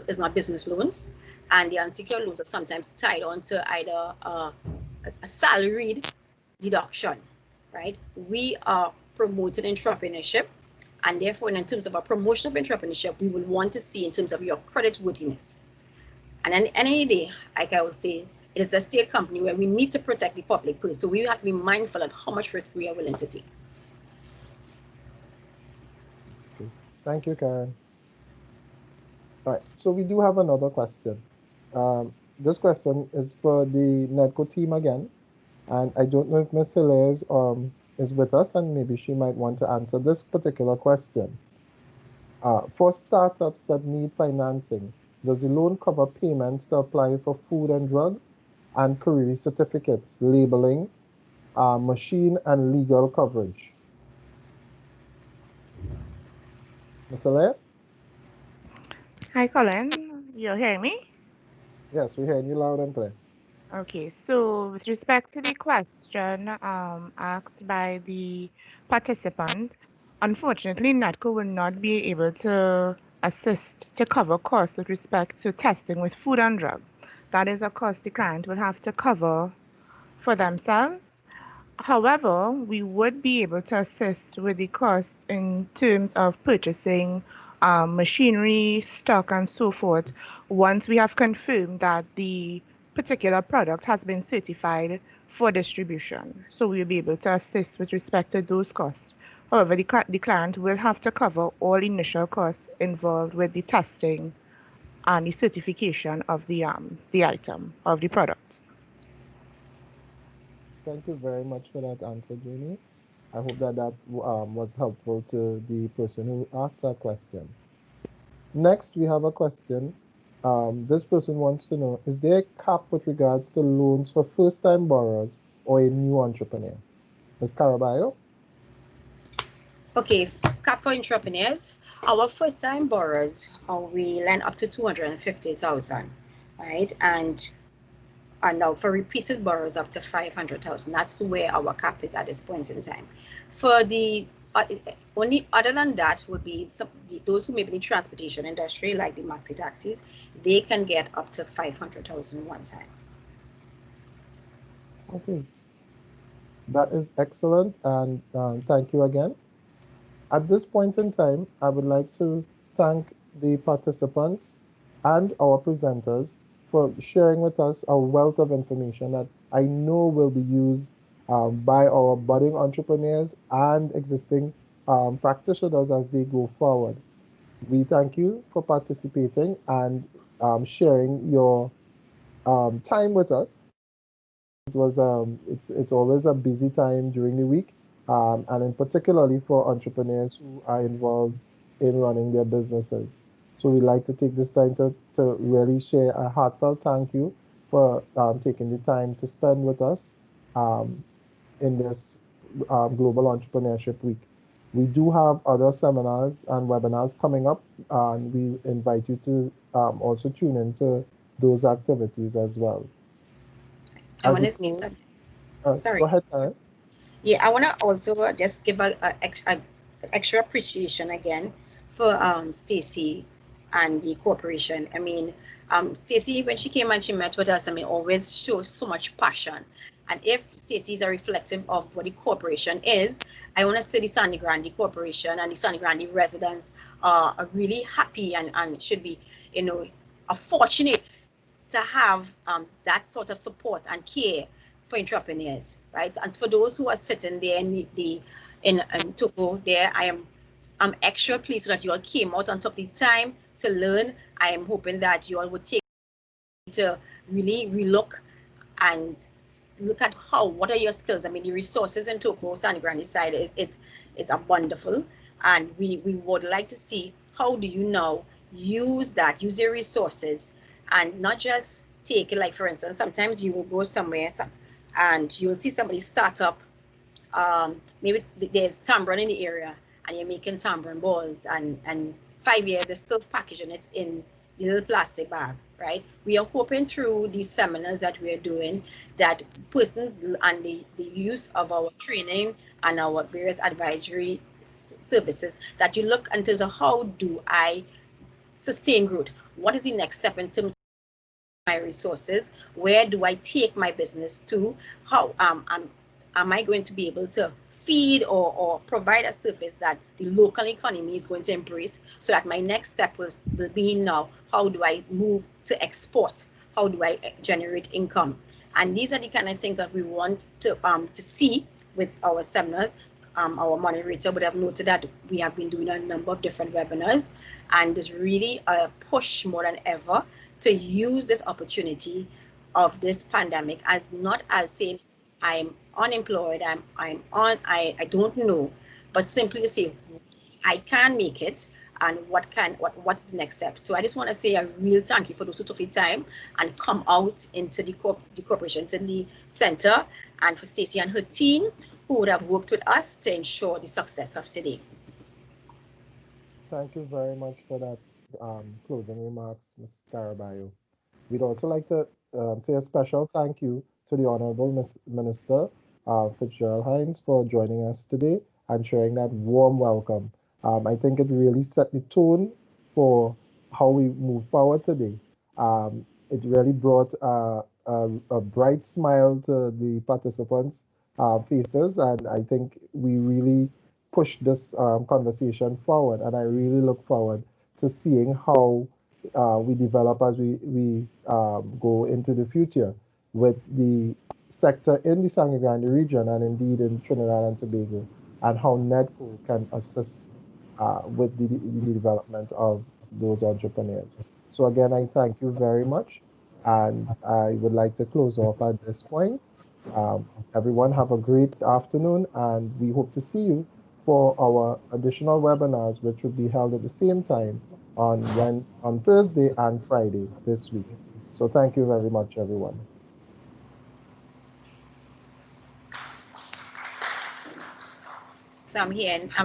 is not business loans, and the unsecured loans are sometimes tied onto either a salaried deduction, right? We are promoting entrepreneurship, and therefore in terms of a promotion of entrepreneurship, we will want to see in terms of your credit worthiness. And at any day, like I would say, it is a state company where we need to protect the public purse, so we have to be mindful of how much risk we are willing to take. Okay. Thank you, Karen. All right, so we do have another question. This question is for the NEDCO team again, and I don't know if Ms. Hilaire is with us, and maybe she might want to answer this particular question. For startups that need financing, does the loan cover payments to apply for food and drug and career certificates, labeling, machine and legal coverage? Ms. Hilaire? Hi, Colin. You hear me? Yes, we're hearing you loud and clear. Okay, so with respect to the question asked by the participant, unfortunately, NEDCO will not be able to assist to cover costs with respect to testing with food and drug. That is a cost the client will have to cover for themselves. However, we would be able to assist with the cost in terms of purchasing machinery, stock, and so forth, once we have confirmed that the particular product has been certified for distribution. So we'll be able to assist with respect to those costs. However, the client will have to cover all initial costs involved with the testing and the certification of the item, of the product. Thank you very much for that answer, Jamie. I hope that was helpful to the person who asked that question. Next, we have a question. This person wants to know, is there a cap with regards to loans for first-time borrowers or a new entrepreneur? Ms. Caraballo? Okay, cap for entrepreneurs. Our first-time borrowers, we lend up to 250,000, right? And now for repeated borrowers up to 500,000. That's where our cap is at this point in time. For the only other than that would be those who may be in the transportation industry, like the maxi taxis, they can get up to 500,000 one time. Okay, that is excellent, and thank you again. At this point in time, I would like to thank the participants and our presenters for sharing with us a wealth of information that I know will be used by our budding entrepreneurs and existing practitioners as they go forward. We thank you for participating and sharing your time with us. It was it's always a busy time during the week, and in particularly for entrepreneurs who are involved in running their businesses. So we'd like to take this time to really share a heartfelt thank you for taking the time to spend with us in this Global Entrepreneurship Week. We do have other seminars and webinars coming up, and we invite you to also tune into those activities as well. I want to say something. Sorry. Go ahead, Karen. Yeah, I want to also just give a extra appreciation again for Stacy and the corporation. I mean, Stacy, when she came and she met with us, I mean, always shows so much passion. And if Stacy is a reflective of what the corporation is, I want to say the Sangre Grande Corporation and the Sangre Grande residents are really happy and should be, you know, fortunate to have that sort of support and care for entrepreneurs, right? And for those who are sitting there in Togo, there, I'm extra pleased that you all came out and took the time to learn. I am hoping that you all would take to really relook and look at what are your skills. I mean, the resources in Togo, Sangre Grande side is a wonderful, and we would like to see how do you now use your resources and not just take it, like for instance, sometimes you will go somewhere and you'll see somebody start up, maybe there's tambourine in the area and you're making tambourine balls, and 5 years they're still packaging it in the little plastic bag, right? We are hoping through these seminars that we are doing that persons and the use of our training and our various advisory services, that you look in terms of how do I sustain growth? What is the next step in terms of my resources? Where do I take my business to? How am I going to be able to feed or provide a service that the local economy is going to embrace, so that my next step will be now, how do I move to export? How do I generate income? And these are the kind of things that we want to see with our seminars. Our moderator would have noted that we have been doing a number of different webinars, and there's really a push more than ever to use this opportunity of this pandemic as not as saying I'm unemployed, I don't know, but simply to say I can make it, and what's the next step. So I just want to say a real thank you for those who took the time and come out into the corporation, to the center, and for Stacy and her team who would have worked with us to ensure the success of today. Thank you very much for that closing remarks, Ms. Caraballo. We'd also like to say a special thank you to the Honourable Minister Fitzgerald Hinds for joining us today and sharing that warm welcome. I think it really set the tone for how we move forward today. It really brought a bright smile to the participants' faces, and I think we really pushed this conversation forward, and I really look forward to seeing how we develop as we go into the future with the sector in the Sangre Grande region and indeed in Trinidad and Tobago, and how NEDCO can assist with the development of those entrepreneurs. So again, I thank you very much, and I would like to close off at this point. Everyone have a great afternoon, and we hope to see you for our additional webinars, which will be held at the same time on Thursday and Friday this week. So thank you very much, everyone. So I'm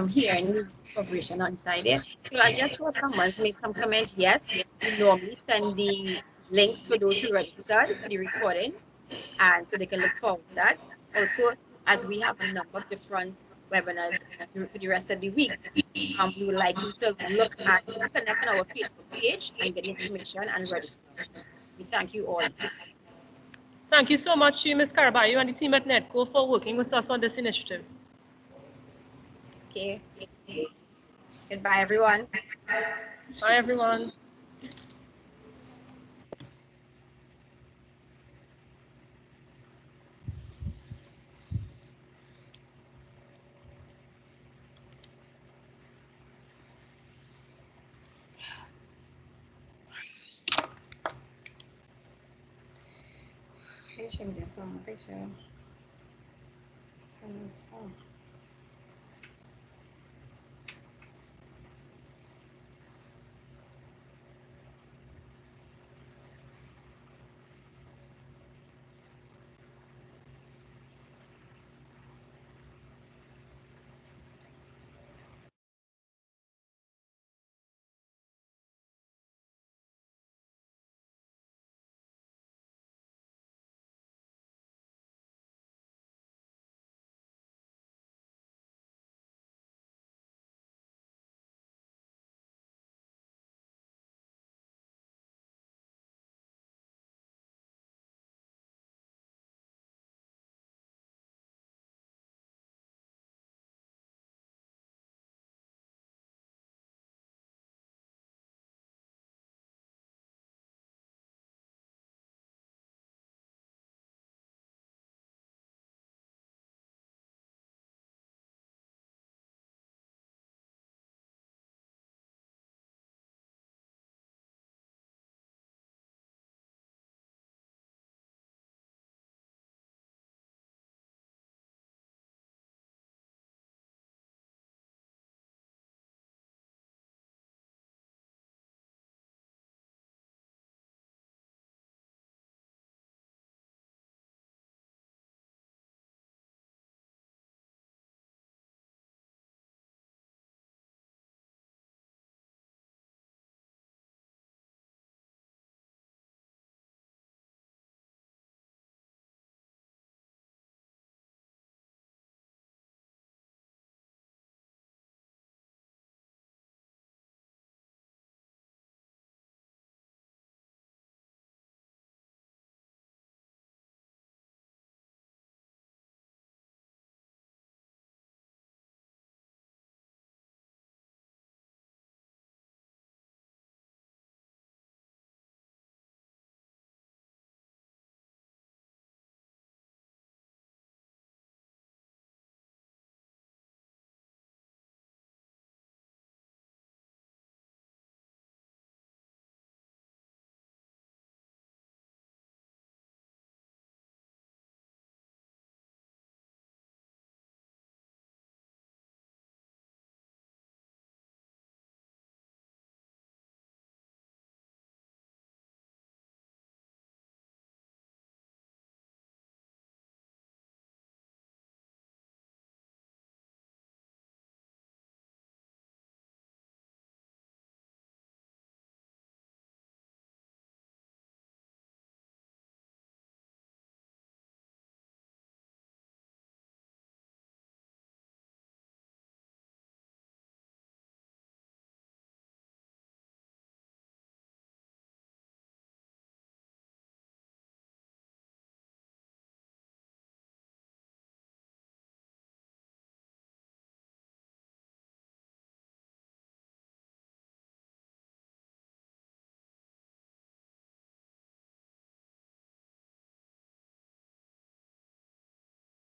hearing the corporation outside there. So I just saw someone make some comment. Yes, we normally send the links for those who registered for the recording, and so they can look forward to that. Also, as we have a number of different webinars for the rest of the week, we would like you to look at, connect on our Facebook page and get information and register. We thank you all. Thank you so much to Ms. Carraballo and the team at NEDCO for working with us on this initiative. Okay. Goodbye, everyone. Bye, everyone. Hey, Jim, picture.